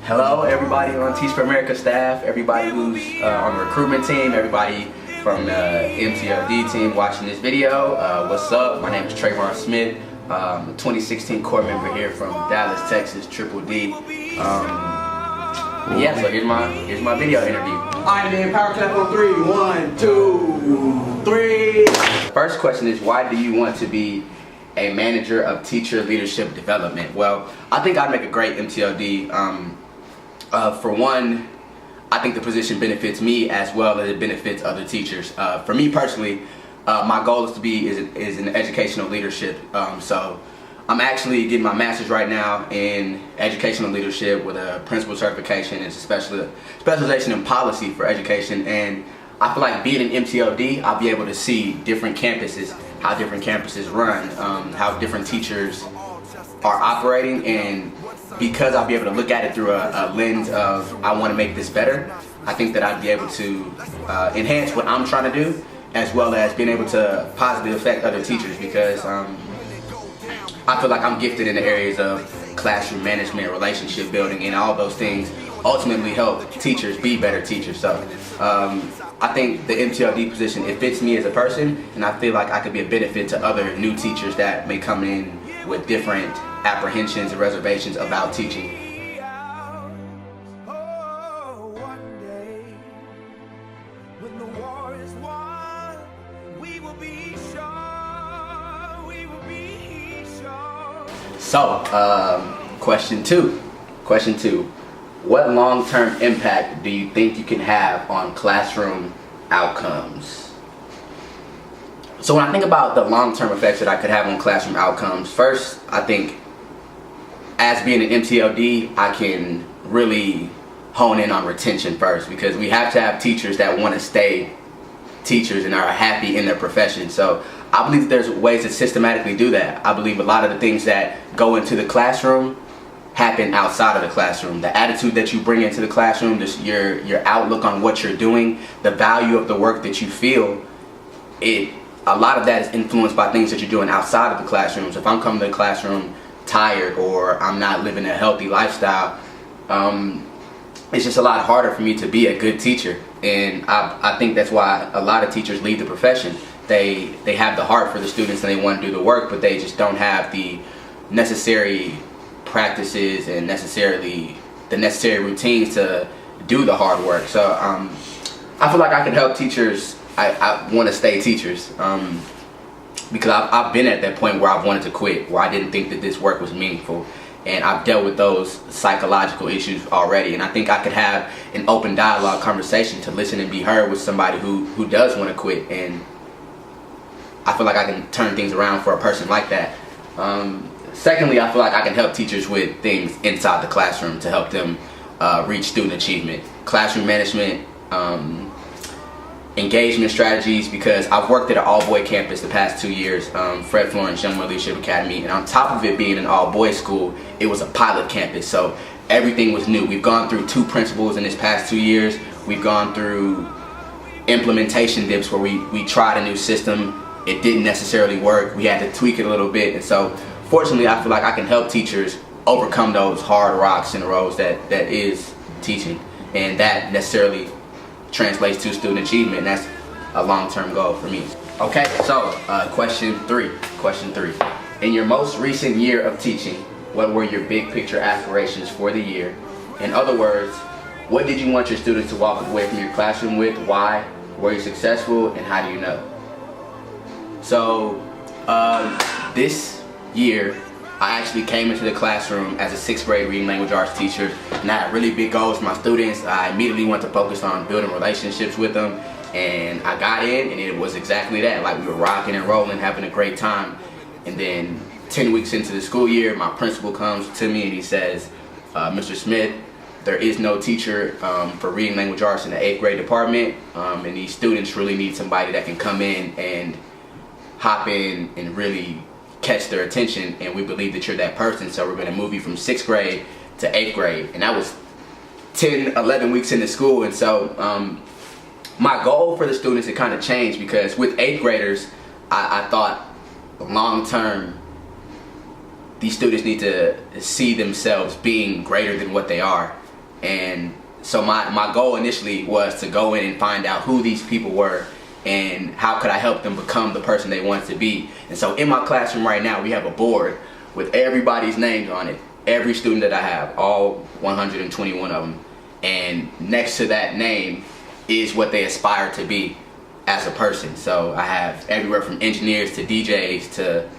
Hello everybody on Teach for America staff, everybody who's on the recruitment team, everybody from the MTLD team watching this video. What's up? My name is Trevon Smith. I'm a 2016 core member here from Dallas, Texas, Triple D. Yeah, so here's my video interview. Alright then, power clap on 3. 1, 2, 3. First question is, why do you want to be a manager of teacher leadership development? Well, I think I'd make a great MTLD. For one, I think the position benefits me as well as it benefits other teachers. For me personally, my goal is to be in educational leadership. So I'm actually getting my master's right now in educational leadership with a principal certification and specialization in policy for education. And I feel like being an MTLD, I'll be able to see different campuses, how different campuses run, how different teachers are operating, and because I'll be able to look at it through a lens of I want to make this better, I think that I'd be able to enhance what I'm trying to do, as well as being able to positively affect other teachers, because I feel like I'm gifted in the areas of classroom management, relationship building, and all those things ultimately help teachers be better teachers. So I think the MTLD position, it fits me as a person, and I feel like I could be a benefit to other new teachers that may come in with different apprehensions and reservations about teaching. So, question two. What long-term impact do you think you can have on classroom outcomes? So when I think about the long-term effects that I could have on classroom outcomes, first, I think as being an MTLD, I can really hone in on retention first, because we have to have teachers that want to stay teachers and are happy in their profession. So I believe that there's ways to systematically do that. I believe a lot of the things that go into the classroom happen outside of the classroom. The attitude that you bring into the classroom, just your outlook on what you're doing, the value of the work that you feel, a lot of that is influenced by things that you're doing outside of the classroom. So if I'm coming to the classroom tired, or I'm not living a healthy lifestyle, it's just a lot harder for me to be a good teacher. And I think that's why a lot of teachers leave the profession. They have the heart for the students and they want to do the work, but they just don't have the necessary practices and the necessary routines to do the hard work. So I feel like I can help teachers. I want to stay teachers, because I've been at that point where I've wanted to quit, where I didn't think that this work was meaningful, and I've dealt with those psychological issues already. And I think I could have an open dialogue conversation to listen and be heard with somebody who does want to quit, and I feel like I can turn things around for a person like that. Secondly, I feel like I can help teachers with things inside the classroom to help them reach student achievement, classroom management, engagement strategies, because I've worked at an all-boy campus the past 2 years, Fred Florence Young Leadership Academy, and on top of it being an all-boys school, it was a pilot campus, so everything was new. We've gone through 2 principals in this past 2 years. We've gone through implementation dips where we tried a new system. It didn't necessarily work. We had to tweak it a little bit, and so fortunately I feel like I can help teachers overcome those hard rocks in the roads that is teaching, and that necessarily translates to student achievement, and that's a long-term goal for me. Okay, so question three. In your most recent year of teaching, what were your big picture aspirations for the year? In other words, what did you want your students to walk away from your classroom with? Why? Were you successful, and how do you know? So this year I actually came into the classroom as a 6th grade reading language arts teacher, and I had really big goals for my students. I immediately went to focus on building relationships with them, and I got in, and it was exactly that. Like, we were rocking and rolling, having a great time. And then 10 weeks into the school year, my principal comes to me and he says, Mr. Smith, there is no teacher for reading language arts in the 8th grade department, and these students really need somebody that can come in and hop in and really catch their attention, and we believe that you're that person, so we're going to move you from 6th grade to 8th grade. And that was 11 weeks into school. And so my goal for the students, it kind of changed, because with 8th graders I thought long term these students need to see themselves being greater than what they are. And so my goal initially was to go in and find out who these people were and how could I help them become the person they want to be. And so in my classroom right now, we have a board with everybody's names on it, every student that I have, all 121 of them. And next to that name is what they aspire to be as a person. So I have everywhere from engineers to DJs to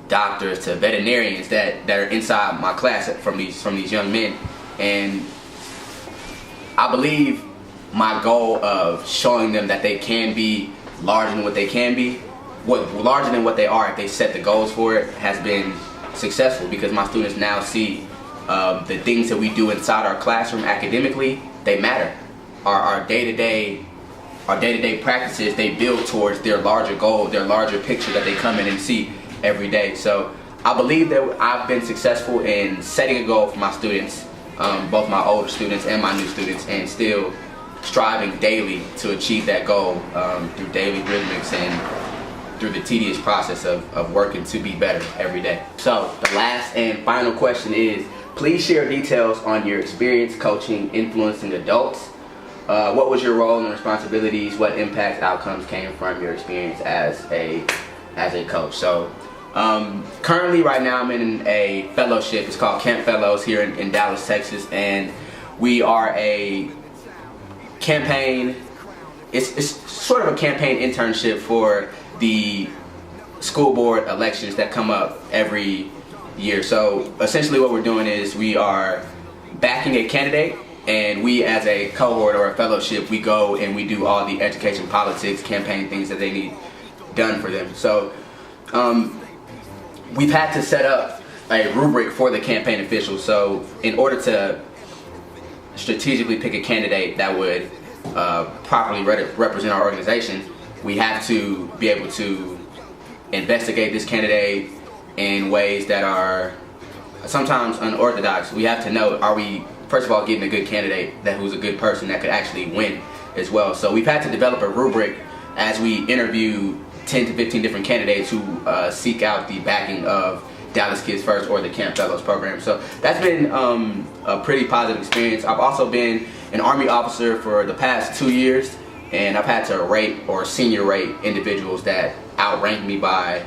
doctors to veterinarians that are inside my class from these young men. And I believe my goal of showing them that they can be larger than what they can be, larger than what they are if they set the goals for it, has been successful, because my students now see the things that we do inside our classroom academically, they matter. Our day-to-day practices, they build towards their larger goal, their larger picture that they come in and see every day. So I believe that I've been successful in setting a goal for my students, both my older students and my new students, and still striving daily to achieve that goal through daily rhythmics and through the tedious process of working to be better every day. So the last and final question is, please share details on your experience coaching, influencing adults. What was your role and responsibilities? What impact outcomes came from your experience as a coach? So currently right now I'm in a fellowship. It's called Camp Fellows here in Dallas, Texas, and we are a campaign, it's sort of a campaign internship for the school board elections that come up every year. So essentially what we're doing is we are backing a candidate, and we as a cohort or a fellowship, we go and we do all the education, politics, campaign things that they need done for them. So we've had to set up a rubric for the campaign officials. So in order to strategically pick a candidate that would properly represent our organization, we have to be able to investigate this candidate in ways that are sometimes unorthodox. We have to know, are we first of all getting a good candidate who's a good person that could actually win as well. So we've had to develop a rubric as we interview 10 to 15 different candidates who seek out the backing of Dallas Kids First or the Camp Fellows program. So that's been a pretty positive experience. I've also been an Army officer for the past 2 years, and I've had to rate or senior rate individuals that outrank me by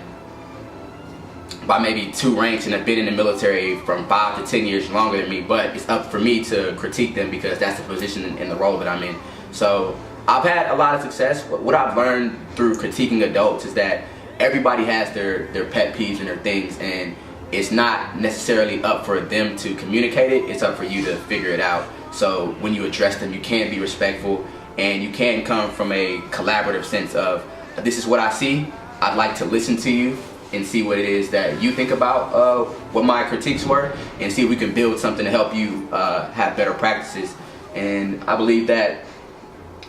maybe 2 ranks and have been in the military from 5 to 10 years longer than me, but it's up for me to critique them because that's the position and the role that I'm in. So I've had a lot of success. What I've learned through critiquing adults is that everybody has their pet peeves and their things, and it's not necessarily up for them to communicate it, it's up for you to figure it out. So when you address them, you can be respectful, and you can come from a collaborative sense of, this is what I see, I'd like to listen to you and see what it is that you think about what my critiques were, and see if we can build something to help you have better practices. And I believe that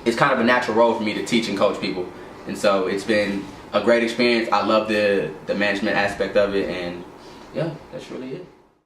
it's kind of a natural role for me to teach and coach people, and so it's been a great experience. I love the management aspect of it, and yeah, that's really it.